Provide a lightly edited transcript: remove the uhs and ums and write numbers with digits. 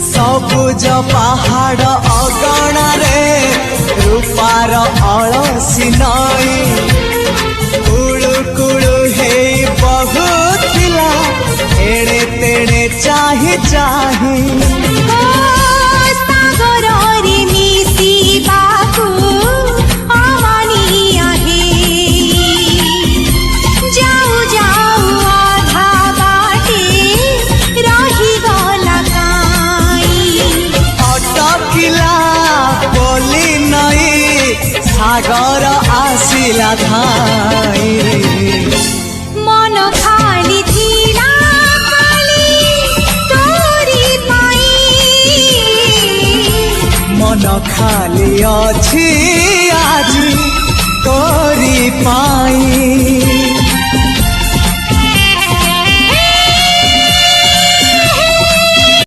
सबुज पहाड़ अगणारे रूपार अलसी नई कुळु कुळु हे बहुथिला एड़े तेड़े चाही चाही सागर आसिला धाई मन खाली थिला खाली तोरी पाई मन खाली अछि आज तोरी पाई।